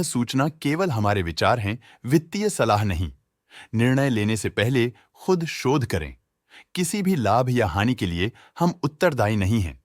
सूचना केवल हमारे विचार हैं, वित्तीय सलाह नहीं। निर्णय लेने से पहले खुद शोध करें। किसी भी लाभ या हानि के लिए हम उत्तरदायी नहीं हैं।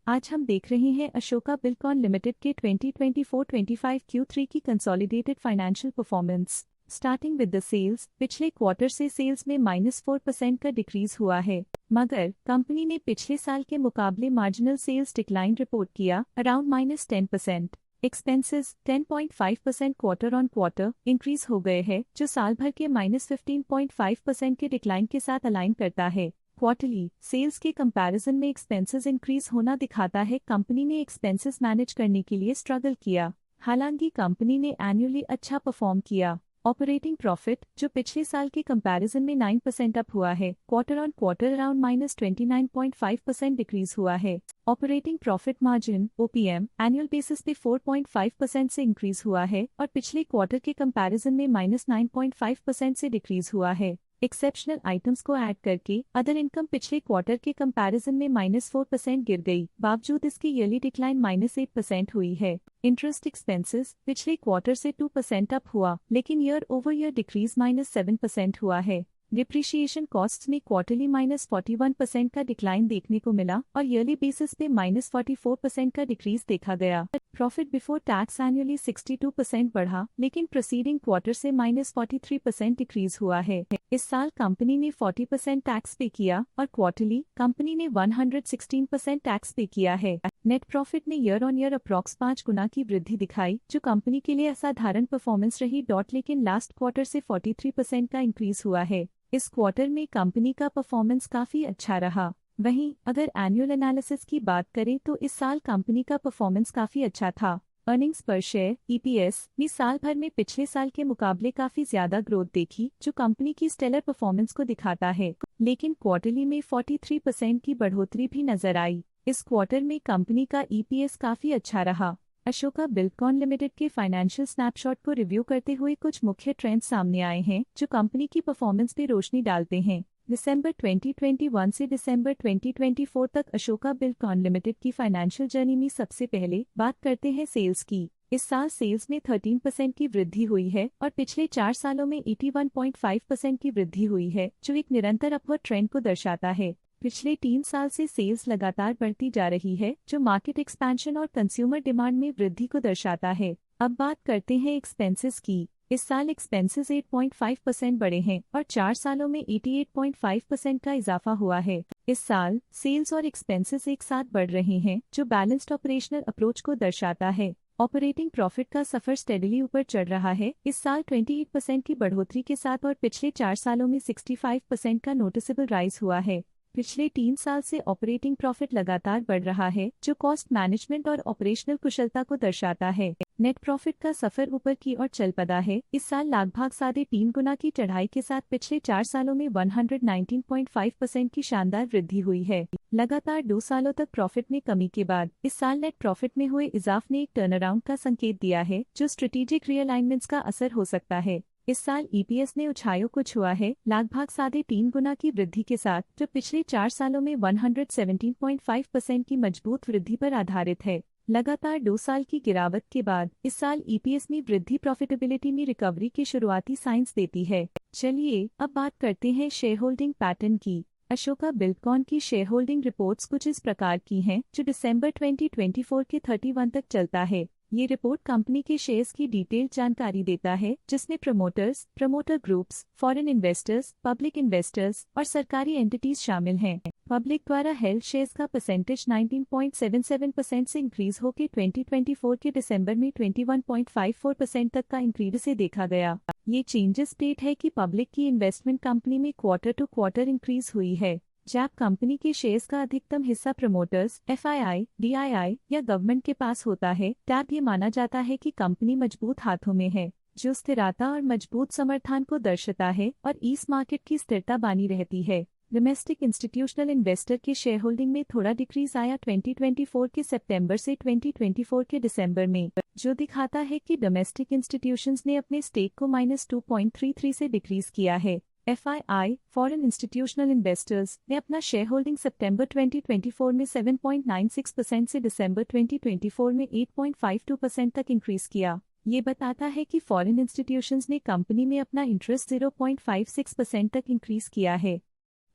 आज हम देख रहे हैं अशोका बिल्डकॉन लिमिटेड के 2024-25 Q3 की consolidated financial performance. Starting with the sales, पिछले क्वार्टर से सेल्स में -4% का डिक्रीज हुआ है, मगर कंपनी ने पिछले साल के मुकाबले मार्जिनल सेल्स डिक्लाइन रिपोर्ट किया, around -10%। Expenses 10.5% quarter on quarter increase हो गए हैं, जो साल भर के -15.5% के डिक्लाइन के साथ अलाइन करता है। क्वार्टरली सेल्स के कंपैरिजन में एक्सपेंसेस इंक्रीज होना दिखाता है कंपनी ने एक्सपेंसेस मैनेज करने के लिए स्ट्रगल किया। हालांकि कंपनी ने एनुअली अच्छा परफॉर्म किया। ऑपरेटिंग प्रॉफिट, जो पिछले साल के कंपैरिजन में 9% अप हुआ है, quarter on quarter around -29.5% decrease हुआ है। Operating profit margin OPM annual basis पे 4.5% से इंक्रीज हुआ है और पिछले क्वार्टर के कंपैरिजन में -9.5% से डिक्रीज हुआ है। एक्सेप्शनल आइटम्स को ऐड करके अदर इनकम पिछले क्वार्टर के कंपैरिजन में -4% गिर गई, बावजूद इसकी ईयरली डिक्लाइन -8% हुई है। इंटरेस्ट एक्सपेंसेस पिछले क्वार्टर से 2% अप हुआ, लेकिन ईयर ओवर ईयर डिक्रीज -7% हुआ है। डिप्रिशिएशन कॉस्ट्स में क्वार्टरली -41% का डिक्लाइन देखने को मिला और ईयरली बेसिस पे -44% का डिक्रीज देखा गया। प्रॉफिट बिफोर टैक्स एनुअली 62% बढ़ा, लेकिन प्रीसीडिंग क्वार्टर से -43% डिक्रीज हुआ है। इस साल कंपनी ने 40% टैक्स पे किया और क्वार्टरली कंपनी ने 116% टैक्स पे किया है। नेट प्रॉफिट ने ईयर ऑन ईयर अप्रॉक्स 5 गुना की वृद्धि दिखाई, जो कंपनी के लिए असाधारण परफॉर्मेंस रही। लेकिन लास्ट क्वार्टर से 43% का इंक्रीज हुआ है। इस क्वार्टर में कंपनी का परफॉर्मेंस काफी अच्छा रहा। वहीं अगर एनुअल एनालिसिस की बात करें तो इस साल कंपनी का परफॉर्मेंस काफी अच्छा था। अर्निंग्स पर शेयर EPS में साल भर में पिछले साल के मुकाबले काफी ज्यादा ग्रोथ देखी, जो कंपनी की स्टेलर परफॉर्मेंस को दिखाता है। लेकिन क्वार्टरली में 43% की बढ़ोतरी भी नजर आई। इस क्वार्टर में कंपनी का EPS काफी अच्छा रहा। अशोका बिल्डकॉन लिमिटेड के फाइनेंशियल स्नैपशॉट को रिव्यू करते हुए कुछ मुख्य ट्रेंड्स सामने आए हैं, जो कंपनी की परफॉर्मेंस पे रोशनी डालते हैं। दिसंबर 2021 से दिसंबर 2024 तक अशोका बिल्डकॉन लिमिटेड की फाइनेंशियल जर्नी में सबसे पहले बात करते हैं सेल्स की। इस साल सेल्स में 13% की वृद्धि हुई है और पिछले 4 सालों में 81.5% की वृद्धि हुई है, जो एक निरंतर अपवर्ड ट्रेंड को दर्शाता है। पिछले 3 साल से सेल्स लगातार बढ़ती जा रही है, जो मार्केट एक्सपेंशन और कंज्यूमर डिमांड में वृद्धि को दर्शाता है। अब बात करते हैं एक्सपेंसेस की। इस साल एक्सपेंसेस 8.5% बढ़े हैं और 4 सालों में 88.5% का इजाफा हुआ है। इस साल सेल्स और एक्सपेंसेस एक साथ बढ़ रहे हैं, जो बैलेंस्ड ऑपरेशनल अप्रोच को दर्शाता है। ऑपरेटिंग प्रॉफिट का सफर स्टेडली ऊपर चढ़ रहा है, इस साल 28% की बढ़ोतरी के साथ और पिछले 4 सालों में 65% का नोटिसेबल राइज हुआ है। पिछले 3 साल से ऑपरेटिंग प्रॉफिट लगातार बढ़ रहा है, जो कॉस्ट मैनेजमेंट और ऑपरेशनल कुशलता को दर्शाता है। नेट प्रॉफिट का सफर ऊपर की ओर चल पड़ा है, इस साल लगभग 3.5 गुना की चढ़ाई के साथ पिछले 4 सालों में 119.5% की शानदार वृद्धि हुई है। लगातार 2 सालों तक प्रॉफिट में कमी के बाद इस साल नेट प्रॉफिट में हुए इजाफ ने एक टर्नअराउंड का संकेत दिया है, जो स्ट्रेटेजिक रियलाइनमेंट्स का असर हो सकता है। इस साल EPS ने ऊंचाइयों को छुआ है, लगभग 3.5 गुना की वृद्धि के साथ, जो पिछले 4 सालों में 117.5% की मजबूत वृद्धि पर आधारित है। लगातार 2 साल की गिरावट के बाद इस साल EPS में वृद्धि प्रॉफिटेबिलिटी में रिकवरी के शुरुआती साइंस देती है। चलिए अब बात करते हैं शेयर होल्डिंग पैटर्न की। अशोका बिल्डकॉन की शेयर होल्डिंग रिपोर्ट्स कुछ इस प्रकार की हैं, जो दिसंबर 2024 के 31 तक चलता है। ये रिपोर्ट कंपनी के शेयर्स की डिटेल्ड जानकारी देता है, जिसमें promoters, promoter groups, foreign investors, public investors और सरकारी एंटिटीज शामिल हैं। पब्लिक द्वारा हेल्ड शेयर्स का परसेंटेज 19.77% से इंक्रीज होकर 2024 के दिसंबर में 21.54% तक का इंक्रीज से देखा गया। ये चेंजेस स्टेट है कि पब्लिक की इन्वेस्टमेंट कंपनी में क्वार्टर टू क्वार्टर इंक्रीज हुई है। जब कंपनी के शेयर्स का अधिकतम हिस्सा प्रमोटर्स, FII, DII या गवर्नमेंट के पास होता है, तब ये माना जाता है कि कंपनी मजबूत हाथों में है, जो स्थिरता और मजबूत समर्थन को दर्शाता है और इस मार्केट की स्थिरता बनी रहती है। डोमेस्टिक इंस्टीट्यूशनल इन्वेस्टर के शेयर होल्डिंग में थोड़ा डिक्रीज आया 2024 के सितंबर से 2024 के दिसंबर में, जो दिखाता है कि डोमेस्टिक इंस्टीट्यूशंस ने अपने स्टेक को -2.33 से डिक्रीज किया है। FII, फॉरेन इंस्टीट्यूशनल इन्वेस्टर्स, ने अपना शेयर होल्डिंग सितंबर 2024 में 7.96% से दिसंबर 2024 में 8.52% तक इंक्रीज किया। ये बताता है कि फॉरेन इंस्टीट्यूशंस ने कंपनी में अपना इंटरेस्ट 0.56% तक इंक्रीज किया है।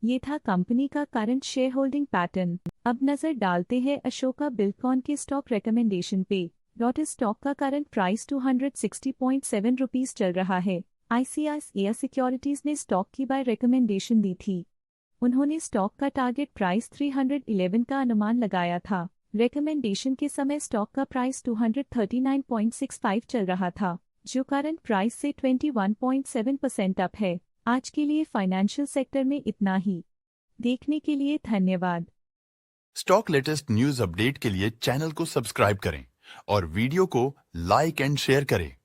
ये था कंपनी का करंट शेयर होल्डिंग पैटर्न। अब नजर डालते हैं अशोका बिल्डकॉन के स्टॉक रिकमेंडेशन पे। इस स्टॉक का करंट प्राइस 260.7 रुपीज चल रहा है। ICICI सिक्योरिटीज ने स्टॉक की बाय रिकमेंडेशन दी थी। उन्होंने स्टॉक का टारगेट प्राइस 311 का अनुमान लगाया था। रिकमेंडेशन के समय स्टॉक का प्राइस 239.65 चल रहा था, जो करंट प्राइस से 21.7% अप है। आज के लिए फाइनेंशियल सेक्टर में इतना ही। देखने के लिए धन्यवाद। स्टॉक लेटेस्ट न्यूज अपडेट के लिए चैनल को सब्सक्राइब करें और वीडियो को लाइक एंड शेयर करें।